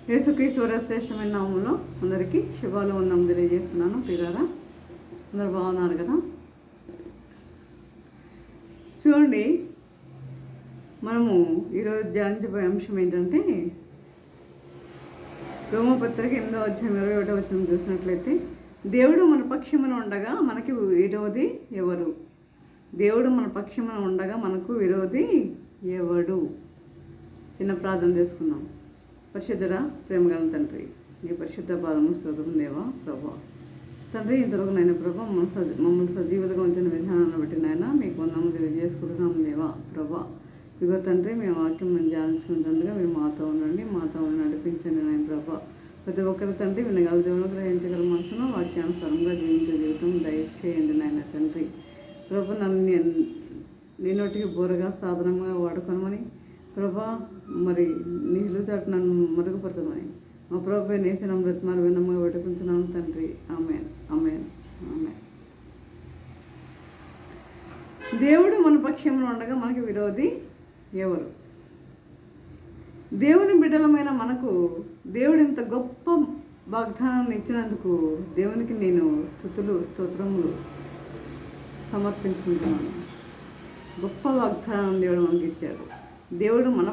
యేసుక్రీస్తు శ్రేష్టమైన నామంలో అందరికీ శుభాలు వందనం తెలియజేస్తున్నాను. ప్రియులారా, అందరు బాగున్నారు కదా? చూడండి, మనము ఈరోజు ధ్యానించబోయే అంశం ఏంటంటే రోమపత్రిక 8వ అధ్యాయం 21వ వచనం చూసినట్లయితే, దేవుడు మన పక్షమున ఉండగా మనకి విరోధి ఎవరు? దేవుడు మన పక్షమున ఉండగా మనకు విరోధి ఎవడు? చిన్న ప్రార్థన చేసుకుందాం. పరిశుద్ధుడా, ప్రేమగల తండ్రి, నీ పరిశుద్ధ పాదము స్తోత్రం దేవా ప్రభా. తండ్రి, ఇంతవరకు నాయన ప్రభా మమ్మల్ని సజీవులుగా ఉంచిన విధానాన్ని బట్టి నాయన మీకు వందనములు తెలియజేసుకుంటున్నాం దేవా ప్రభా. ఇదిగో తండ్రి, మేము వాక్యం మేము ధ్యానించుకుంటుండగా మీరు మాతో ఉండండి, మాతో నడిపించండి నాయన ప్రభా. ప్రతి ఒక్కరి తండ్రి వినగల దేవుడు గ్రహించగల మనసును వాక్యానుసారంగా జీవించే జీవితం దయచేయండి నాయన తండ్రి ప్రభా. నన్ను నీ నోటికి బోరగా సాధనంగా వాడుకోనమని ప్రభా, మరి నీళ్ళు చాటు నన్ను మరుగుపరచమని మా ప్రభు నేసిన బ్రతిమారు వినమ్మగా పెట్టుకుంటున్నాను తండ్రి. ఆమేన్, ఆమేన్, ఆమేన్. దేవుడు మన పక్షంలో ఉండగా మనకి విరోధి ఎవరు? దేవుని బిడ్డలమైన మనకు దేవుడు ఇంత గొప్ప వాగ్దానాన్ని ఇచ్చినందుకు దేవునికి నేను స్తోత్రములు సమర్పించుకుంటున్నాను. గొప్ప వాగ్దానం దేవుడు మనకి ఇచ్చాడు. దేవుడు మన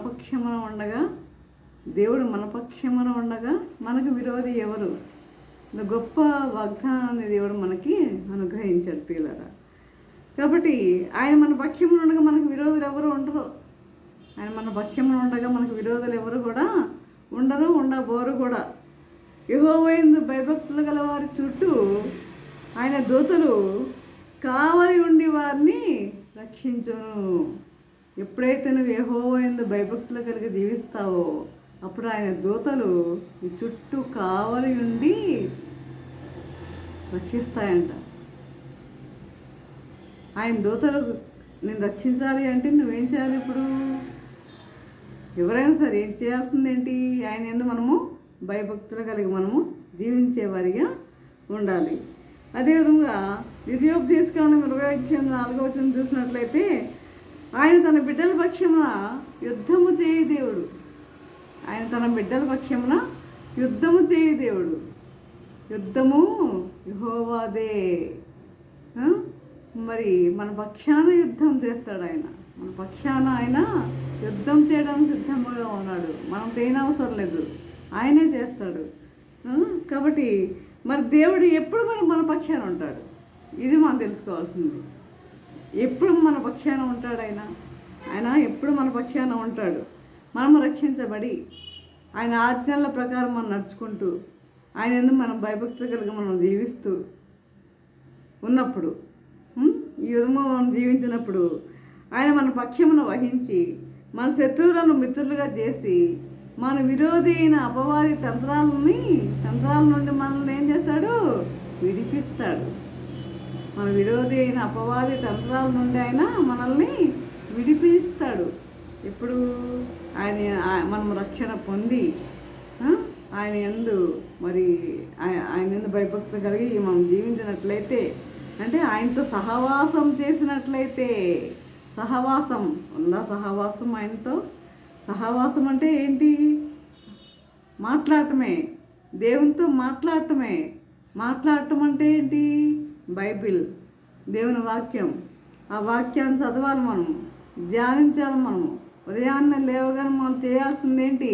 పక్షమున ఉండగా మనకు విరోధి ఎవరు? గొప్ప వాగ్దానాన్ని దేవుడు మనకి అనుగ్రహించాడు పిల్లరా. కాబట్టి ఆయన మన పక్షమున ఉండగా మనకు విరోధులు ఎవరు ఉండరు. ఆయన మన పక్షమున ఉండగా మనకు విరోధులు ఎవరు కూడా ఉండరు, ఉండబోరు కూడా. యెహోవా యందు భయభక్తులు గల వారి చుట్టూ ఆయన దూతలు కావలి ఉండి వారిని రక్షించును. ఎప్పుడైతే నువ్వు యెహోవా యందు భయభక్తులు కలిగి జీవిస్తావో అప్పుడు ఆయన దూతలు ఈ చుట్టూ కావలి ఉండి రక్షిస్తాయంట. ఆయన దూతలు నేను రక్షించాలి అంటే నువ్వేం చేయాలి? ఇప్పుడు ఎవరైనా సరే ఏం చేయాల్సిందేంటి? ఆయన యందు మనము భయభక్తులు కలిగి మనము జీవించేవారిగా ఉండాలి. అదేవిధంగా ద్వితీయోపదేశకాండం 20:4 వచనం చూసినట్లయితే, ఆయన తన బిడ్డల పక్షమున యుద్ధము చేయ దేవుడు. ఆయన తన బిడ్డల పక్షమున యుద్ధము చేయ దేవుడు. యుద్ధము యెహోవాదే. మరి మన పక్షాన యుద్ధం చేస్తాడు ఆయన. మన పక్షాన ఆయన యుద్ధం చేయడానికి సిద్ధంగా ఉన్నాడు. మనం చేయనవసరం లేదు, ఆయనే చేస్తాడు. కాబట్టి మరి దేవుడు ఎప్పుడు మన పక్షాన ఉంటాడు? ఇది మనం తెలుసుకోవాల్సింది. ఎప్పుడు మన పక్షాన ఉంటాడు ఆయన ఎప్పుడు మన పక్షాన ఉంటాడు. మనం రక్షించబడి ఆయన ఆజ్ఞల ప్రకారం మనం నడుచుకుంటూ ఆయన ఎందుకు మనం భయభక్తులు కలిగి మనం జీవిస్తూ ఉన్నప్పుడు, ఈ విధంగా మనం జీవించినప్పుడు ఆయన మన పక్షమును వహించి మన శత్రువులను మిత్రులుగా చేసి మన విరోధి అయిన అపవాది తంత్రాల నుండి మనల్ని ఏం చేస్తాడు? విడిపిస్తాడు. మన విరోధి అయిన అపవాది తంత్రాల నుండి ఆయన మనల్ని విడిపిస్తాడు. ఇప్పుడు మనం రక్షణ పొంది ఆయన యందు ఆయన యందు భయభక్తి కలిగి మనం జీవించినట్లయితే, అంటే ఆయనతో సహవాసం చేసినట్లయితే, సహవాసం ఉందా? సహవాసం ఆయనతో సహవాసం అంటే ఏంటి? మాట్లాడటమే, దేవునితో మాట్లాడటమే. మాట్లాడటం అంటే ఏంటి? బైబిల్, దేవుని వాక్యం. ఆ వాక్యాన్ని చదవాలి, మనం ధ్యానించాలి. మనము ఉదయాన్నే లేవగానే మనం చేయాల్సింది ఏంటి?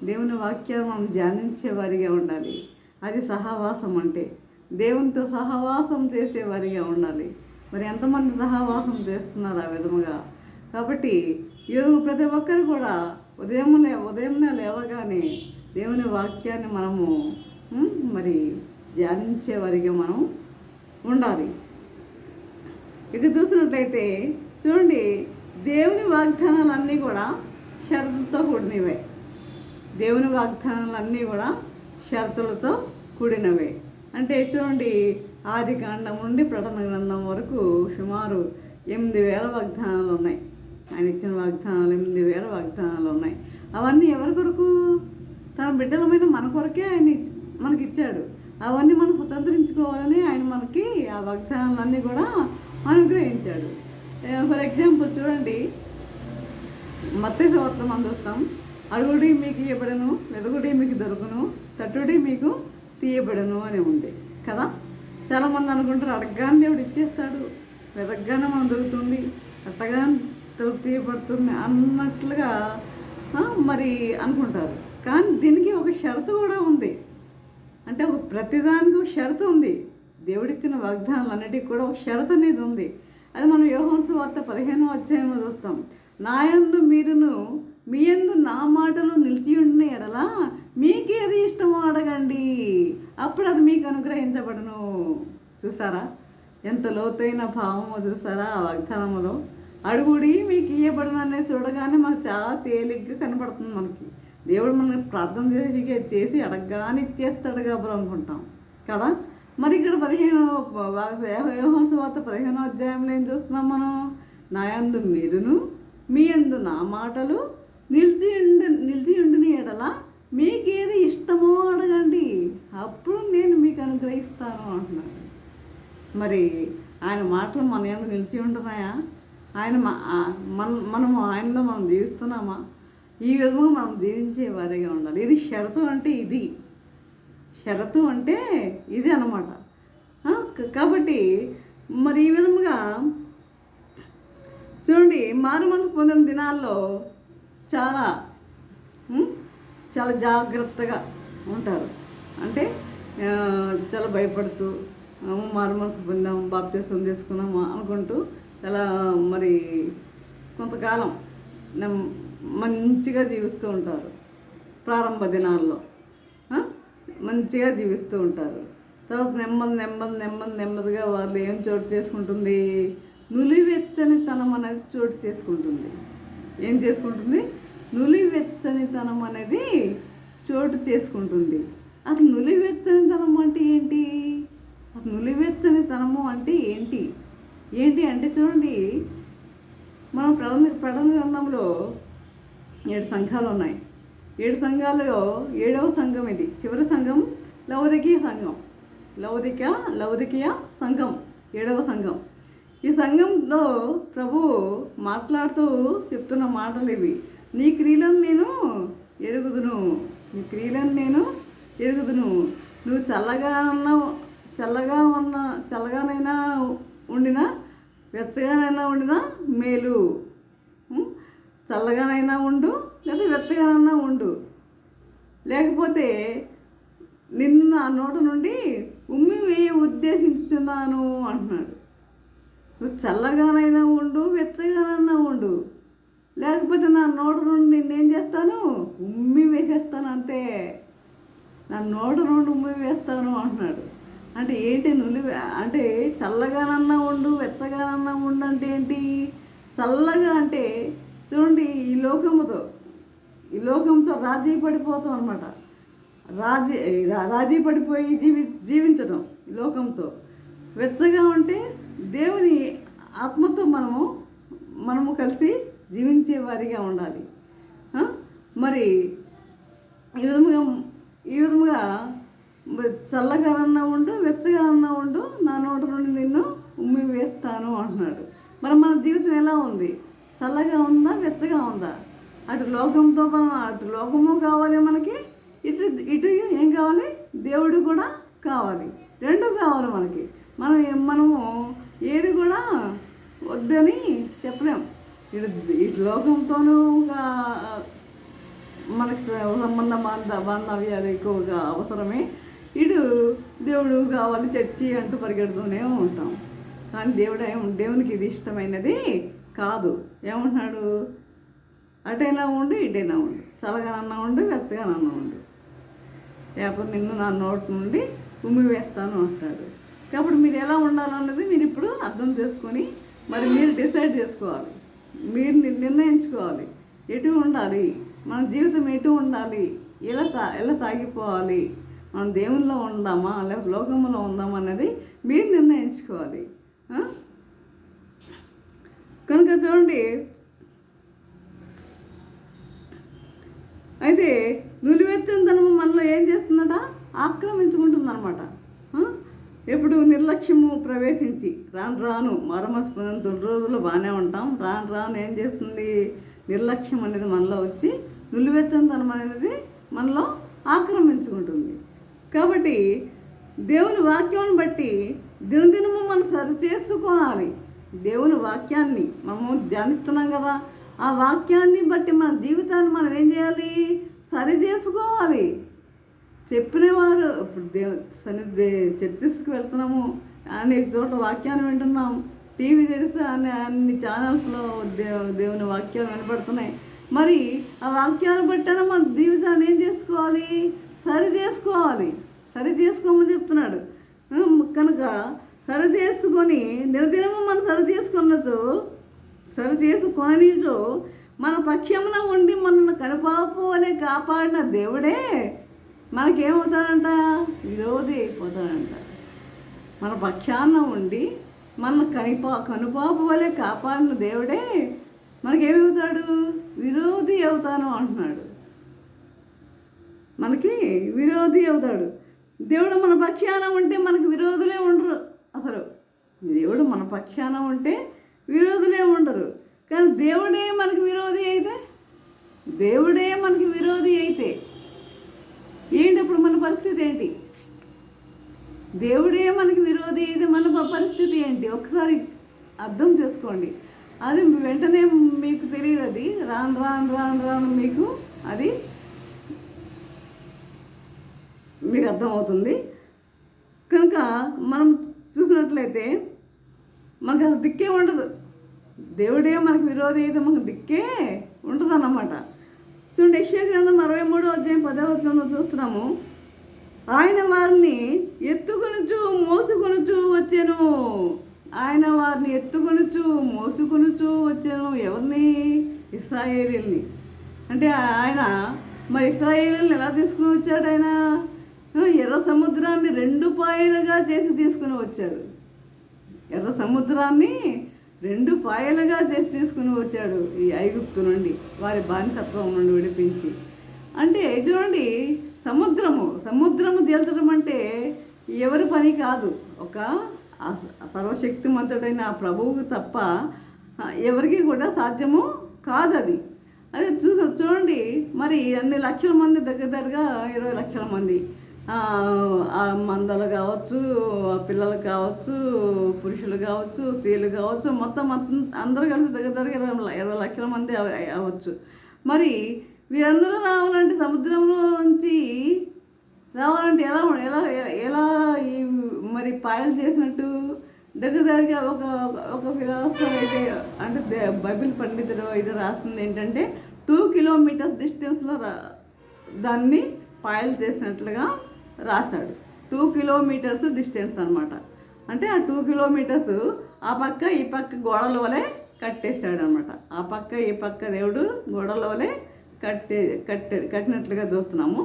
దేవుని వాక్యాన్ని మనం ధ్యానించేవారిగా ఉండాలి. అది సహవాసం అంటే. దేవునితో సహవాసం చేసేవారిగా ఉండాలి. మరి ఎంతమంది సహవాసం చేస్తున్నారు ఆ విధముగా? కాబట్టి ఈరోజు ప్రతి ఒక్కరు కూడా ఉదయంనే లేవగానే దేవుని వాక్యాన్ని మనము మరి ధ్యానించేవారిగా మనం ఉండాలి. ఇక చూసినట్లయితే చూడండి, దేవుని వాగ్దానాలన్నీ కూడా షరతులతో కూడినవే. దేవుని వాగ్దానాలన్నీ కూడా షరతులతో కూడినవే. అంటే చూడండి, ఆది కాండం నుండి ప్రకటన గ్రంథం వరకు సుమారు 8,000 వాగ్దానాలు ఉన్నాయి. ఆయన ఇచ్చిన వాగ్దానాలు 8,000 వాగ్దానాలు ఉన్నాయి. అవన్నీ ఎవరి కొరకు? తన బిడ్డలమైన మన కొరకే ఆయన మనకిచ్చాడు. అవన్నీ మనం స్వతంత్రించుకోవాలని ఆయన మనకి ఆ వాగ్దానాలన్నీ కూడా అనుగ్రహించాడు. ఫర్ ఎగ్జాంపుల్ చూడండి, మత్తయి సువార్త మనం చూస్తాం. అడుగుడి మీకు ఇవ్వబడును, వెతుకుడి మీకు దొరుకును, తట్టుడి మీకు తీయబడను అని ఉంది కదా. చాలామంది అనుకుంటారు అడగగానే దేవుడు ఇచ్చేస్తాడు, వెతకగానే మనం దొరుకుతుంది, అట్టగా తలుపు తీయబడుతుంది అన్నట్లుగా మరి అనుకుంటారు. కానీ దీనికి ఒక షరతు కూడా ఉంది. అంటే ఒక ప్రతిదానికి ఒక షరతు ఉంది. దేవుడిచ్చిన వాగ్దానాలన్నిటికీ కూడా ఒక షరతు అనేది ఉంది. అది మనం యోహాను సువార్త 15వ అధ్యాయంలో చూస్తాం. నా యందు మీరును మీ యందు నా మాటలు నిలిచి ఉండిన ఎడల మీకేది ఇష్టమో అడగండి, అప్పుడు అది మీకు అనుగ్రహించబడను. చూసారా ఎంత లోతైన భావమో, చూసారా ఆ వాగ్దానములో. అడుగుడి మీకు ఇయ్యబడను అనేది చూడగానే మాకు చాలా తేలిగ్గా కనపడుతుంది. మనకి దేవుడు మనకి ప్రార్థన చేసి అడగగానే ఇచ్చేస్తాడు కాబట్టి అనుకుంటాం కదా. మరి ఇక్కడ 15వ సువార్త 15వ అధ్యాయంలో ఏం చూస్తున్నాం మనం? నా యందు మీరును మీ యందు నా మాటలు నిలిచి ఉండిన ఎడల మీకేది ఇష్టమో అడగండి, అప్పుడు నేను మీకు అనుగ్రహిస్తాను అంటున్నాను. మరి ఆయన మాటలు మన యందు నిలిచి ఉంటున్నాయా? ఆయన మనము ఆయనలో మనం జీవిస్తున్నామా? ఈ విధంగా మనం జీవించే వారిగా ఉండాలి. ఇది షరతు అంటే ఇది, షరతు అంటే ఇది అన్నమాట. కాబట్టి మరి ఈ విధముగా చూడండి, మారు మనసు పొందిన దినాల్లో చాలా చాలా జాగ్రత్తగా ఉంటారు. అంటే చాలా భయపడుతూ మారు మనసు పొందాం, బాప్తిసం తీసుకున్నాము అనుకుంటూ చాలా మరి కొంతకాలం మంచిగా జీవిస్తూ ఉంటారు. ప్రారంభ దినాల్లో మంచిగా జీవిస్తూ ఉంటారు. తర్వాత నెమ్మదిగా వాళ్ళు ఏం చోటు చేసుకుంటుంది? నులివెచ్చనితనం అనేది చోటు చేసుకుంటుంది. ఏం చేసుకుంటుంది? నులివెచ్చనితనం అనేది చోటు చేసుకుంటుంది. అసలు నులివెచ్చనితనం అంటే ఏంటి? అసలు నులివెచ్చనితనము అంటే ఏంటి అంటే చూడండి, మనం ప్రకటన గ్రంథంలో 7 సంఘాలు ఉన్నాయి. 7 సంఘాలలో 7వ సంఘం ఇది, చివరి సంఘం లవోదికీయ సంఘం. లవోదికీయ సంఘం 7వ సంఘం. ఈ సంఘంలో ప్రభు మాట్లాడుతూ చెప్తున్న మాటలు ఇవి. నీ క్రియలను నేను ఎరుగుదును, నువ్వు చల్లగానైనా ఉండినా వెచ్చగానైనా ఉండినా మేలు. చల్లగానైనా ఉండు, లేదా వెచ్చగానైనా ఉండు, లేకపోతే నిన్ను నా నోట నుండి ఉమ్మి వేయ ఉద్దేశించుతున్నాను అంటున్నాడు. నువ్వు చల్లగానైనా ఉండు, వెచ్చగానైనా ఉండు, లేకపోతే నా నోట నుండి నిన్నేం చేస్తాను? ఉమ్మి వేసేస్తాను, అంతే. నా నోట నుండి ఉమ్మి వేస్తాను అంటున్నాడు. అంటే ఏంటి? అంటే చల్లగానన్నా ఉండు, వెచ్చగానన్నా ఉండు అంటే ఏంటి? చల్లగా అంటే చూడండి, ఈ లోకంతో రాజీ పడిపోతాం అనమాట. రాజీ పడిపోయి జీవించడం ఈ లోకంతో. వెచ్చగా ఉంటే దేవుని ఆత్మతో మనము కలిసి జీవించే వారిగా ఉండాలి. మరి ఈ విధముగా చల్లగానన్నా ఉండు, వెచ్చగానన్నా ఉండు, నా నోట నుండి నిన్ను ఉమ్మి వేస్తాను అంటున్నాడు. మరి మన జీవితం ఎలా ఉంది? చల్లగా ఉందా, వెచ్చగా ఉందా? అటు లోకము కావాలి మనకి, ఇటు ఏం కావాలి? దేవుడు కూడా కావాలి. రెండు కావాలి మనకి. మనము ఏది కూడా వద్దని చెప్పలేం. ఇటు లోకంతోనూ మనకి బాంధవ్యాలు ఎక్కువగా అవసరమే. ఇటు దేవుడు కావాలి, చర్చి అంటూ పరిగెడుతూనే ఉంటాం. కానీ దేవునికి ఇది ఇష్టమైనది కాదు. ఏమంటున్నాడు? అటైనా ఉండు, ఇటైనా ఉండు, చల్లగానన్నా ఉండు, వెచ్చగానన్నా ఉండు, లేకపోతే నిన్ను నా నోటి నుండి ఉమ్మి వేస్తాను అంటాడు. కాబట్టి మీరు ఎలా ఉండాలన్నది మీరు ఇప్పుడు అర్థం చేసుకొని మరి మీరు డిసైడ్ చేసుకోవాలి. మీరు నిర్ణయించుకోవాలి ఎటు ఉండాలి, మన జీవితం ఎటు ఉండాలి, ఎలా సాగిపోవాలి, మనం దేవుల్లో ఉందామా లేకపోతే లోకంలో ఉందామా అనేది మీరు నిర్ణయించుకోవాలి. కనుక చూడండి, అయితే నులివెత్తనితనము మనలో ఏం చేస్తుందట? ఆక్రమించుకుంటుందన్నమాట. ఎప్పుడు నిర్లక్ష్యము ప్రవేశించి రాను మరమస్పదం 9 రోజులు బాగానే ఉంటాం, రాను ఏం చేస్తుంది? నిర్లక్ష్యం అనేది మనలో వచ్చి నులివెత్తనితనం అనేది మనలో ఆక్రమించుకుంటుంది. కాబట్టి దేవుని వాక్యాన్ని బట్టి దినదినము మనం సరి చేసుకోవాలి. దేవుని వాక్యాన్ని మనము ధ్యానిస్తున్నాం కదా, ఆ వాక్యాన్ని బట్టి మన జీవితాన్ని మనం ఏం చేయాలి? సరి చేసుకోవాలి. చెప్పినవారు ఇప్పుడు చర్చెస్కి వెళ్తున్నాము, అనేక చోట్ల వాక్యాన్ని వింటున్నాం, టీవీ తెరిస్తే అన్ని ఛానల్స్లో దేవుని వాక్యాలు వినపడుతున్నాయి. మరి ఆ వాక్యాన్ని బట్టినా మన జీవితాన్ని ఏం చేసుకోవాలి? సరి చేసుకోవాలి. సరి చేసుకోమని చెప్తున్నాడు. కనుక సరి చేసుకొని దినదినము మనం సరి చేసుకొననీచో మన పక్షమున ఉండి మనల్ని కనుపాపు అనే కాపాడిన దేవుడే మనకేమవుతాడంట? విరోధి అయిపోతాడంట. మన పక్షాన ఉండి మన కనుపాపు వలె కాపాడిన దేవుడే మనకేమవుతాడు? విరోధి అవుతాను అంటున్నాడు. మనకి విరోధి అవుతాడు. దేవుడు మన పక్షాన ఉంటే మనకు విరోధులే ఉండరు. అసలు దేవుడు మన పక్షాన ఉంటే విరోధులే ఉండరు. కానీ దేవుడే మనకి విరోధి అయితే ఏంటి అప్పుడు మన పరిస్థితి ఏంటి? దేవుడే మనకి విరోధి అయితే మన పరిస్థితి ఏంటి? ఒకసారి అర్థం చేసుకోండి. అది వెంటనే మీకు తెలియదు. అది రాను మీకు అది మీకు అర్థమవుతుంది. కనుక మనం చూసినట్లయితే మనకు అసలు దిక్కే ఉండదు. దేవుడే మనకు విరోధి అయితే మనకు దిక్కే ఉంటుంది అన్నమాట. చూడండి, యెషయా గ్రంథం 63:10 చూస్తున్నాము. ఆయన వారిని ఎత్తుకొనుచు మోసుకొనుచు వచ్చాను. ఆయన వారిని ఎత్తుకొనుచు మోసుకొనుచు వచ్చాను. ఎవరిని? ఇశ్రాయేలీల్ని. అంటే ఆయన మరి ఇశ్రాయేలీల్ని ఎలా తీసుకుని వచ్చాడు? ఆయన ఎర్ర సముద్రాన్ని 2 పాయలుగా చేసి తీసుకుని వచ్చాడు. ఎర్ర సముద్రాన్ని 2 పాయలుగా చేసి తీసుకుని వచ్చాడు ఈ ఐగుప్తు నుండి, వారి బానిసత్వం నుండి విడిపించి. అంటే చూడండి, సముద్రము తేల్చడం అంటే ఎవరి పని కాదు. ఒక సర్వశక్తిమంతుడైన ఆ ప్రభువుకు తప్ప ఎవరికి కూడా సాధ్యము కాదు అది. అదే చూడండి, మరి అన్ని లక్షల మంది దగ్గరగా 20 లక్షల మంది మందలు కావచ్చు, పిల్లలు కావచ్చు, పురుషులు కావచ్చు, స్త్రీలు కావచ్చు, మొత్తం అందరూ కలిసి దగ్గర 20 లక్షల మంది అవ్వచ్చు. మరి వీరందరూ రావాలంటే సముద్రంలో నుంచి రావాలంటే ఎలా ఎలా ఎలా ఈ మరి పాయలు చేసినట్టు దగ్గరగా ఒక ఫిలాసఫర్ అయితే అంటే బైబిల్ పండితుడు ఇది రాస్తుంది ఏంటంటే 2 కిలోమీటర్స్ డిస్టెన్స్లో దాన్ని పాయలు చేసినట్లుగా రాశాడు. 2 కిలోమీటర్స్ డిస్టెన్స్ అనమాట. అంటే ఆ 2 కిలోమీటర్స్ ఆ పక్క ఈ పక్క గోడల వలె కట్టేశాడు అనమాట. ఆ పక్క ఈ పక్క దేవుడు గోడల వలె కట్టినట్లుగా చూస్తున్నాము.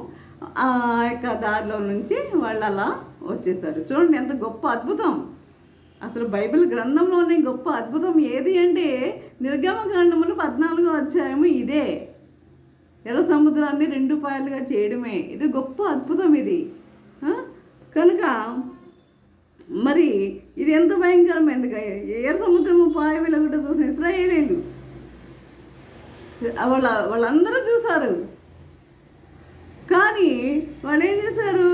ఆ యొక్క దారిలో నుంచి వాళ్ళు అలా వచ్చేసారు. చూడండి ఎంత గొప్ప అద్భుతం! అసలు బైబిల్ గ్రంథంలోనే గొప్ప అద్భుతం ఏది అంటే నిర్గమకాండములు 14వ అధ్యాయము ఇదే. ఎర్ర సముద్రాన్ని 2 పాయలుగా చేయడమే. ఇది గొప్ప అద్భుతం ఇది. కనుక మరి ఇది ఎంత భయంకరమైంది! ఎర్ర సముద్రము పాయ వెలుగుట చూసిన ఇశ్రాయేలీలు వాళ్ళందరూ చూశారు. కానీ వాళ్ళు ఏం చేశారు?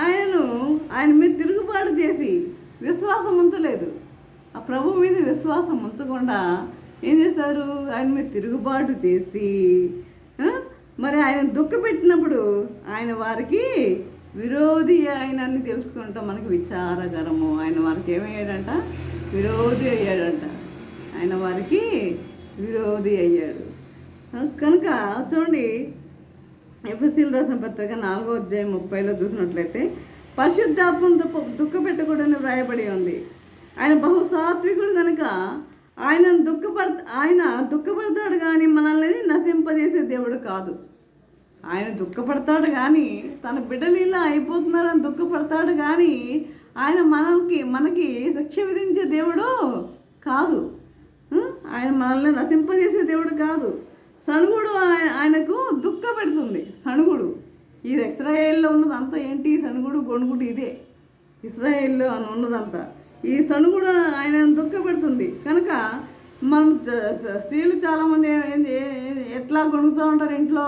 ఆయన మీద తిరుగుబాటు చేసి విశ్వాసం ఉంచలేదు. ఆ ప్రభు మీద విశ్వాసం ఉంచకుండా ఏం చేశారు? ఆయన మీద తిరుగుబాటు చేసి మరి ఆయన దుఃఖపెట్టినప్పుడు ఆయన వారికి విరోధి ఆయనని తెలుసుకుంటాం. మనకి విచారకరము. ఆయన వారికి ఏమయ్యాడంట? విరోధి అయ్యాడంట. ఆయన వారికి విరోధి అయ్యాడు. కనుక చూడండి, ఎఫెసీయులకు రాసిన పత్రిక 4వ అధ్యాయం 30లో చూసినట్లయితే పరిశుద్ధాత్మను దుఃఖపెట్టకూడని వ్రాయబడి ఉంది. ఆయన బహుసాత్వికుడు కనుక ఆయన దుఃఖపడతాడు కానీ మనల్ని నశింపజేసే దేవుడు కాదు. ఆయన దుఃఖపడతాడు కానీ తన బిడ్డలు ఇలా అయిపోతున్నారని దుఃఖపడతాడు కానీ ఆయన మనకి శిక్ష విధించే దేవుడు కాదు. ఆయన మనల్ని నశింపజేసే దేవుడు కాదు. సణుగుడు ఆయనకు దుఃఖ పెడుతుంది. సణుగుడు ఈ ఇశ్రాయేల్లో ఉన్నదంతా ఏంటి? సణుగుడు గొణుగుడు ఇదే ఇశ్రాయేల్లో ఉన్నదంతా. ఈ సణుగుడు ఆయన దుఃఖ పెడుతుంది. కనుక మనం స్త్రీలు చాలామంది ఎట్లా గొణుగుతూ ఉంటారు ఇంట్లో.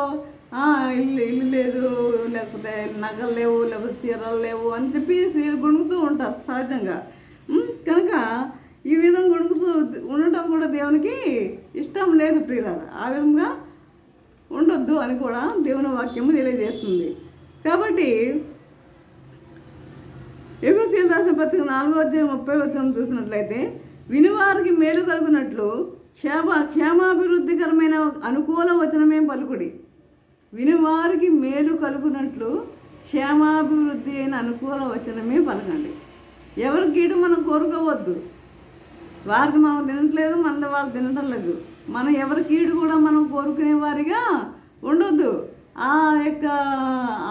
ఇల్లు లేదు, నగలు లేవు, లేకపోతే చీరలు లేవు అని చెప్పి స్త్రీలు గొణుకుతూ ఉంటారు సహజంగా. కనుక ఈ విధంగా గొణుకుతూ ఉండటం కూడా దేవునికి ఇష్టం లేదు ప్రియులారా. ఆ విధంగా ఉండొద్దు అని కూడా దేవుని వాక్యము తెలియజేస్తుంది. కాబట్టి ఎఫెసీయులకు రాసిన పత్రిక 4:30 చూసినట్లయితే, వినివారికి మేలు కలుగునట్లు క్షేమాభివృద్ధికరమైన అనుకూల వచనమే పలుకుడి. వినివారికి మేలు కలుగునట్లు క్షేమాభివృద్ధి అయిన అనుకూల వచనమే పలకండి. ఎవరి కీడు మనం కోరుకోవద్దు. వారికి మనం తినట్లేదు, మన వాళ్ళు తినటం లేదు. మనం ఎవరి కీడు కూడా మనం కోరుకునే వారిగా ఉండొద్దు. ఆ యొక్క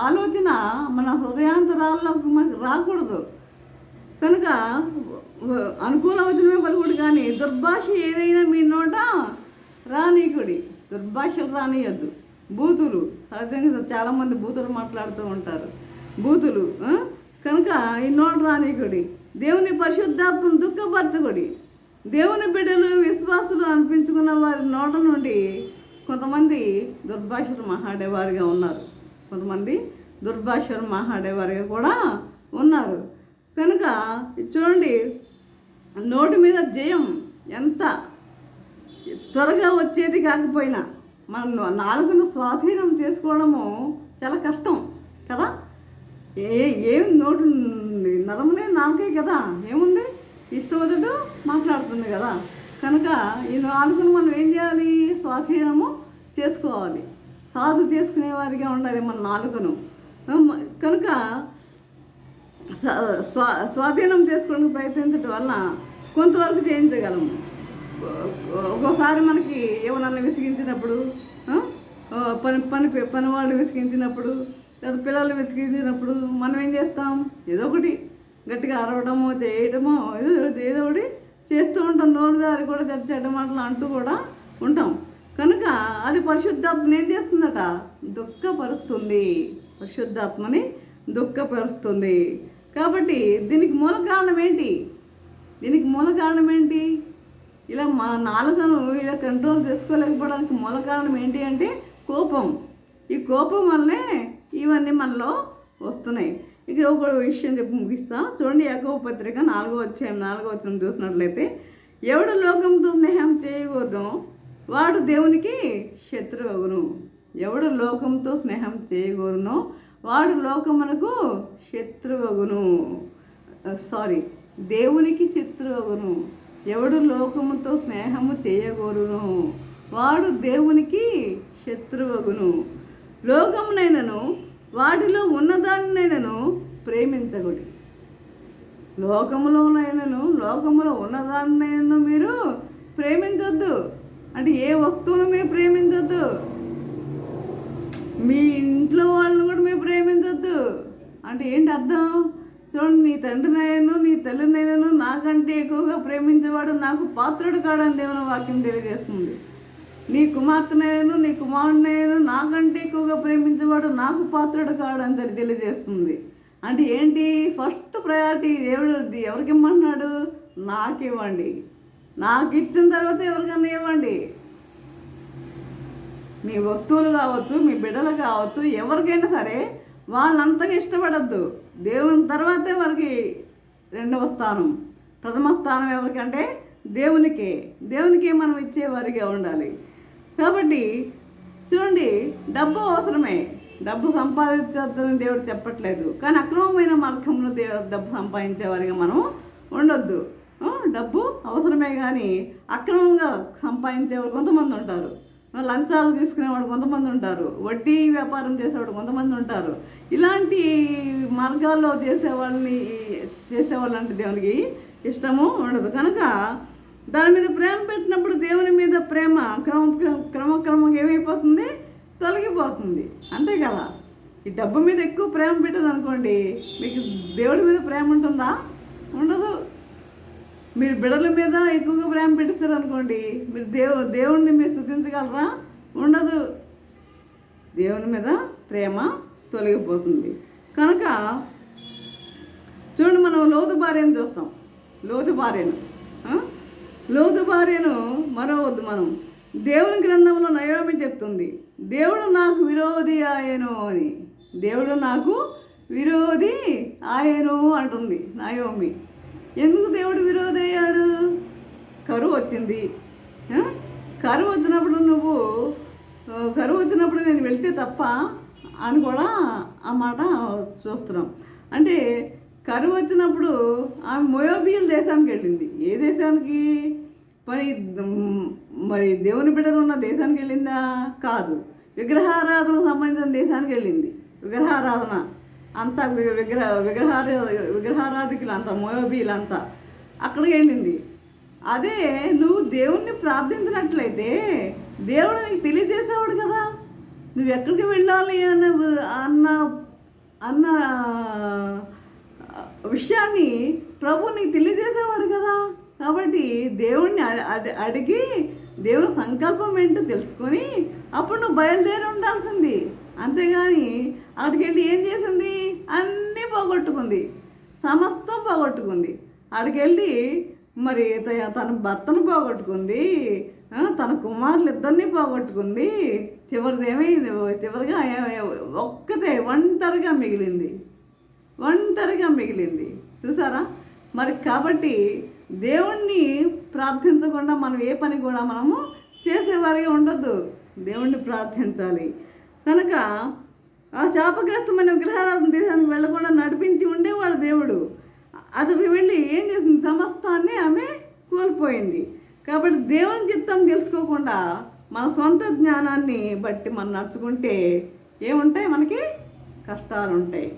ఆలోచన మన హృదయాంతరాల్లోకి మనకు రాకూడదు. కనుక అనుకూల వచనమే పలుకుడు, కానీ దుర్భాష ఏదైనా మీ నోట రానీకుడి. దుర్భాషలు రానియద్దు. బూతులు, సహజంగా చాలామంది బూతులు మాట్లాడుతూ ఉంటారు, బూతులు. కనుక ఈ నోట రానీకుడి. దేవుని పరిశుద్ధాత్మను దుఃఖపరచకుడి. దేవుని బిడ్డలు విశ్వాసులు అనిపించుకున్న వారి నోట నుండి కొంతమంది దుర్భాషలు మాట్లాడేవారిగా ఉన్నారు, కొంతమంది దుర్భాషలు మాట్లాడేవారిగా కూడా ఉన్నారు. కనుక చూడండి, నోటి మీద జయం ఎంత త్వరగా వచ్చేది కాకపోయినా మనం నాలుగును స్వాధీనం చేసుకోవడము చాలా కష్టం కదా. ఏం నోటు నరమలే నాలుగే కదా, ఏముంది, ఇష్టమొదట మాట్లాడుతుంది కదా. కనుక ఈ నాలుగును మనం ఏం చేయాలి, స్వాధీనము చేసుకోవాలి, సాధు చేసుకునే వారిగా ఉండాలి మన నాలుగును. కనుక స్వాధీనం చేసుకోవడానికి ప్రయత్నించడం వల్ల కొంతవరకు చేయించగలము. ఒక్కోసారి మనకి ఏమన్నా విసిగించినప్పుడు, పని వాళ్ళు విసిగించినప్పుడు, లేదా పిల్లలు విసిగించినప్పుడు మనం ఏం చేస్తాం, ఏదో ఒకటి గట్టిగా అరవడమో చేయటమో ఏదో ఒకటి చేస్తూ ఉంటాం. నోరు దారి కూడా చెడ్డ మాటలు అంటూ కూడా ఉంటాం. కనుక అది పరిశుద్ధాత్మని ఏం చేస్తుందట, దుఃఖపరుస్తుంది. పరిశుద్ధాత్మని దుఃఖపరుస్తుంది. కాబట్టి దీనికి మూల కారణం ఏంటి, ఇలా మా నాలుకను ఇలా కంట్రోల్ చేసుకోలేకపోవడానికి మూల కారణం ఏంటి అంటే కోపం. ఈ కోపం వల్లే ఇవన్నీ మనలో వస్తున్నాయి. ఇక ఒక విషయం చెప్పి ముగిస్తా. చూడండి, యాకోబు పత్రిక 4:4 చూసినట్లయితే, ఎవడు లోకంతో స్నేహం చేయకూడదో వాడు దేవునికి శత్రువగును. ఎవడు లోకంతో స్నేహం చేయకూడనో వాడు లోకమునకు శత్రువగును. దేవునికి శత్రువగును. ఎవడు లోకముతో స్నేహము చేయగోరును వాడు దేవునికి శత్రువగును. లోకమునైనను వాటిలో ఉన్నదాన్నైనను ప్రేమించకూడదు. లోకములో ఉన్నదాన్నైనను మీరు ప్రేమించొద్దు. అంటే ఏ వస్తువును మీరు ప్రేమించొద్దు, మీ ఇంట్లో వాళ్ళని కూడా మీరు ప్రేమించొద్దు. అంటే ఏంటి అర్థం, చూడండి, నీ తండ్రినైనా నీ తల్లినైనాను నాకంటే ఎక్కువగా ప్రేమించేవాడు నాకు పాత్రుడు కాడని దేవుని వాక్యం తెలియజేస్తుంది. నీ కుమార్తెనైనా నీ కుమారుడినైనా నాకంటే ఎక్కువగా ప్రేమించేవాడు నాకు పాత్రుడు కాడని తెలియజేస్తుంది. అంటే ఏంటి, ఫస్ట్ ప్రయారిటీ దేవుడు ఎవరికి ఇమ్మంటున్నాడు, నాకు ఇవ్వండి. నాకు ఇచ్చిన తర్వాత ఎవరికన్నా ఇవ్వండి. మీ వస్తువులు కావచ్చు, మీ బిడ్డలు కావచ్చు, ఎవరికైనా సరే వాళ్ళంతగా ఇష్టపడద్దు. దేవుని తర్వాతే వారికి రెండవ స్థానం. ప్రథమ స్థానం ఎవరికంటే దేవునికే మనం ఇచ్చేవారిగా ఉండాలి. కాబట్టి చూడండి, డబ్బు అవసరమే, డబ్బు సంపాదించద్దని దేవుడు చెప్పట్లేదు. కానీ అక్రమమైన మార్గంలో డబ్బు సంపాదించేవారిగా మనం ఉండొద్దు. డబ్బు అవసరమే, కానీ అక్రమంగా సంపాదించేవారు కొంతమంది ఉంటారు, లంచాలు తీసుకునేవాడు కొంతమంది ఉంటారు, వడ్డీ వ్యాపారం చేసేవాడు కొంతమంది ఉంటారు. ఇలాంటి మార్గాల్లో చేసేవాళ్ళంటే దేవునికి ఇష్టము ఉండదు. కనుక దాని మీద ప్రేమ పెట్టినప్పుడు దేవుని మీద ప్రేమ క్రమక్రమంగా ఏమైపోతుంది, తొలగిపోతుంది. అంతే కదా. ఈ డబ్బు మీద ఎక్కువ ప్రేమ పెట్టదు అనుకోండి, మీకు దేవుడి మీద ప్రేమ ఉంటుందా, ఉండదు. మీరు బిడ్డల మీద ఎక్కువగా ప్రేమ పెడతారు అనుకోండి, మీరు దేవుణ్ణి మీరు స్తుతించగలరా, ఉండదు. దేవుని మీద ప్రేమ తొలగిపోతుంది. కనుక చూడండి, మనం లోతు భార్యను చూస్తాం. లోతు భార్యను మరవద్దు మనం. దేవుని గ్రంథంలో నయోమి చెప్తుంది, దేవుడు నాకు విరోధి ఆయను అని. దేవుడు నాకు విరోధి ఆయను అంటుంది నాయోమి. ఎందుకు దేవుడు విరోధి అయ్యాడు? కరువు వచ్చింది. కరువు వచ్చినప్పుడు కరువు వచ్చినప్పుడు నేను వెళ్తే తప్ప అని కూడా ఆ మాట చూస్తున్నాం. అంటే కరువు వచ్చినప్పుడు ఆమె మోయాబీయుల దేశానికి వెళ్ళింది. ఏ దేశానికి? మరి దేవుని బిడ్డలు ఉన్న దేశానికి వెళ్ళిందా? కాదు. విగ్రహారాధనకు సంబంధించిన దేశానికి వెళ్ళింది. విగ్రహారాధన అంతా విగ్రహారాధికులు అంతా మోయాబీయులంతా అక్కడికి వెళ్ళింది. అదే నువ్వు దేవుణ్ణి ప్రార్థించినట్లయితే దేవుడు నీకు తెలియజేసేవాడు కదా, నువ్వు ఎక్కడికి వెళ్ళాలి అన్న అన్న విషయాన్ని ప్రభు నీకు తెలియజేసేవాడు కదా. కాబట్టి దేవుణ్ణి అడిగి దేవుని సంకల్పం ఏంటో తెలుసుకొని అప్పుడు నువ్వు బయలుదేరి ఉండాల్సింది. అంతేగాని అక్కడికి వెళ్ళి ఏం చేసింది? అన్నీ పోగొట్టుకుంది, సమస్తం పోగొట్టుకుంది. అక్కడికి వెళ్ళి మరి తన భర్తను పోగొట్టుకుంది, తన కుమారులు ఇద్దరిని పోగొట్టుకుంది. చివరిగా ఒక్కతే ఒంటరిగా మిగిలింది. చూసారా? మరి కాబట్టి దేవుణ్ణి ప్రార్థించకుండా మనం ఏ పని కూడా మనము చేసేవారిగా ఉండొద్దు. దేవుణ్ణి ప్రార్థించాలి. కనుక ఆ శాపగ్రస్తమైన విగ్రహారాధన దేశానికి వెళ్ళకుండా నడిపించి ఉండేవాడు దేవుడు. అతడికి వెళ్ళి ఏం చేసింది? సమస్తాన్ని ఆమె కోల్పోయింది. కాబట్టి దేవుని చిత్తం తెలుసుకోకుండా మన సొంత జ్ఞానాన్ని బట్టి మనం నడుచుకుంటే ఏముంటాయి? మనకి కష్టాలు ఉంటాయి.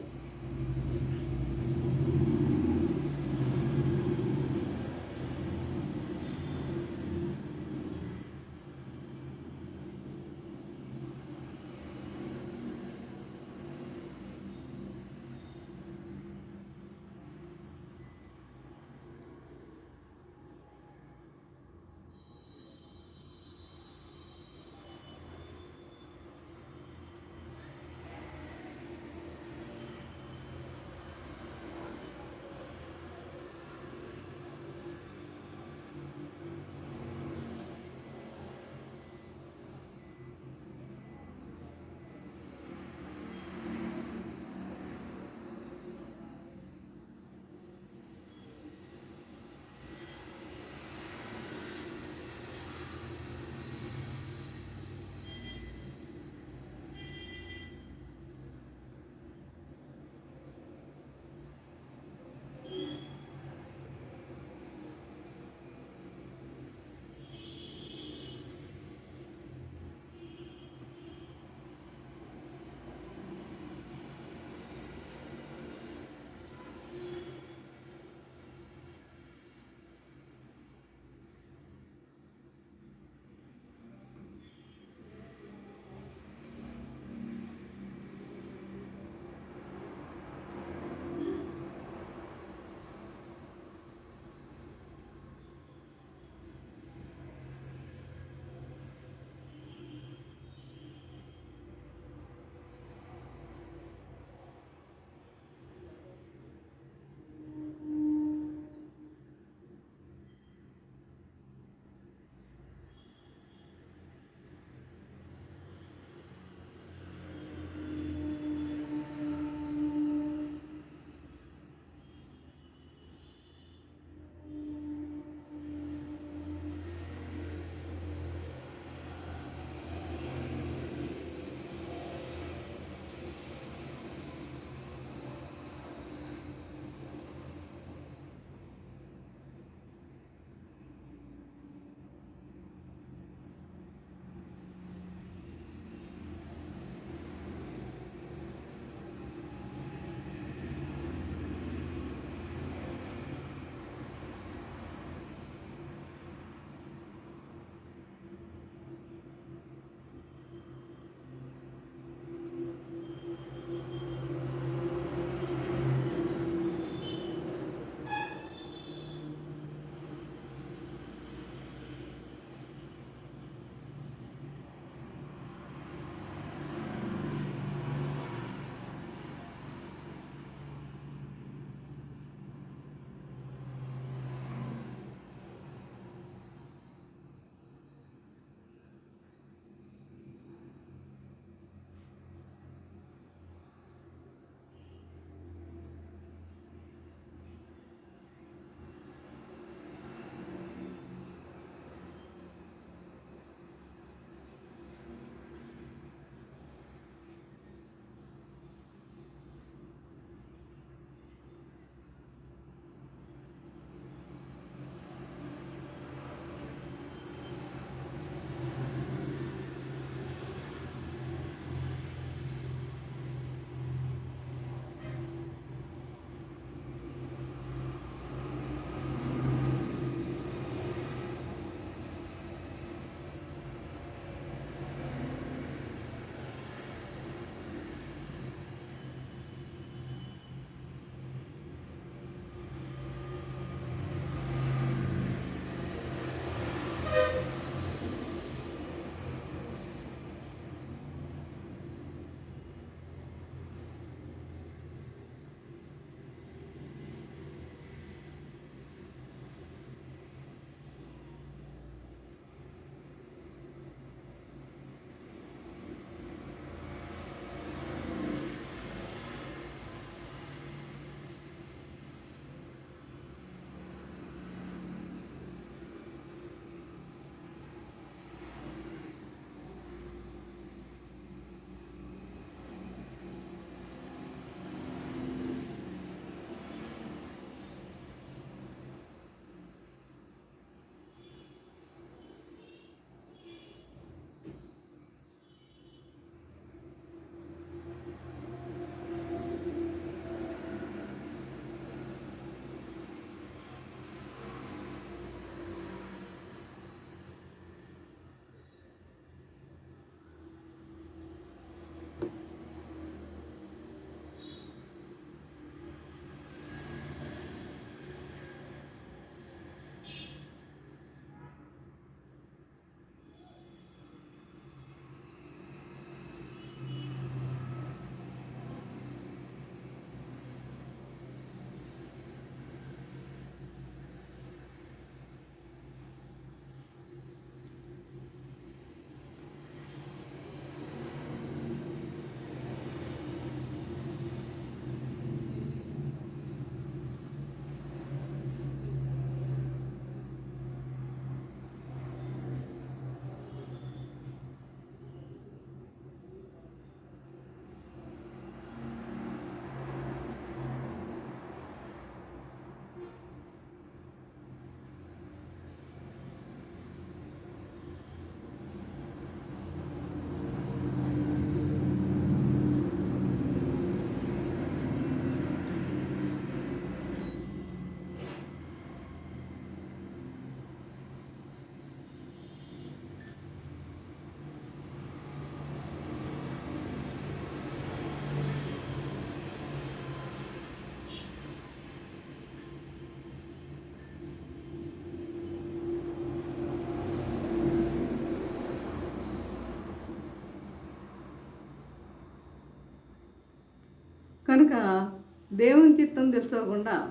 కనుక దేవుని చిత్తం తెలుసుకోకుండా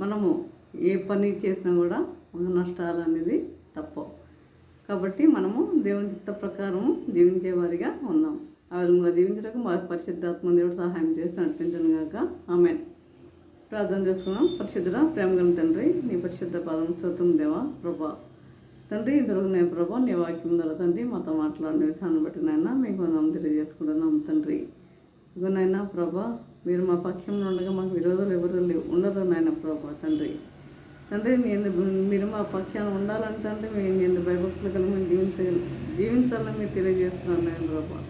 మనము ఏ పని చేసినా కూడా మన నష్టాలు అనేది తప్పవు. కాబట్టి మనము దేవుని చిత్త ప్రకారం జీవించే వారిగా ఉన్నాం. ఆ విధంగా జీవించడానికి మా పరిశుద్ధాత్మ దేవుడు సహాయం చేసి నడిపించను గాక. ఆమేన్. ప్రార్థన చేసుకున్నాం. పరిశుద్ధుడ ప్రేమగల తండ్రి, నీ పరిశుద్ధ పాదం స్తోత్రం దేవా ప్రభా. తండ్రి ఇంతవరకు నేను ప్రభా నీ వాక్యం ద్వారా తండ్రి మాతో మాట్లాడిన విధానం బట్టి నాయన మీకు మనం తెలియజేసుకుంటున్నాం తండ్రి. ఇదిగో నాయన ప్రభా, మీరు మా పక్షంలో ఉండగా మాకు విరోధాలు ఎవరు ఉండరు నాయన ప్రభా తండ్రి. తండ్రి మీరు మా పక్షాన ఉండాలని తండ్రి నేను భయభక్తులు కలిగి జీవించాలని మీరు తెలియజేస్తున్నాను నాయన ప్రభా.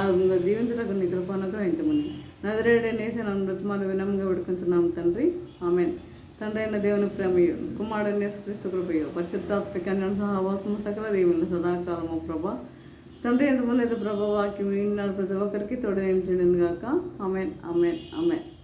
ఆ విధంగా జీవించడానికి నీ కృపను అనుగ్రహించమని నజరేయుడైన యేసు మృతుమాలు వినమ్రంగా వేడుకుంటున్నాం తండ్రి. ఆమేన్. తండ్రి అయిన దేవుని ప్రేమయు కుమారుడైన యేసుక్రీస్తు కృపయు పరిశుద్ధాత్మ కన్యను సహవాసము సకల దేవుని సదాకాలము ప్రభా. తండ్రి ఎంతమంది ప్రభా వాక్యం విన్నారు ప్రతి ఒక్కరికి తోడు నిలిచిండును గాక. ఆమేన్. ఆమేన్. ఆమేన్.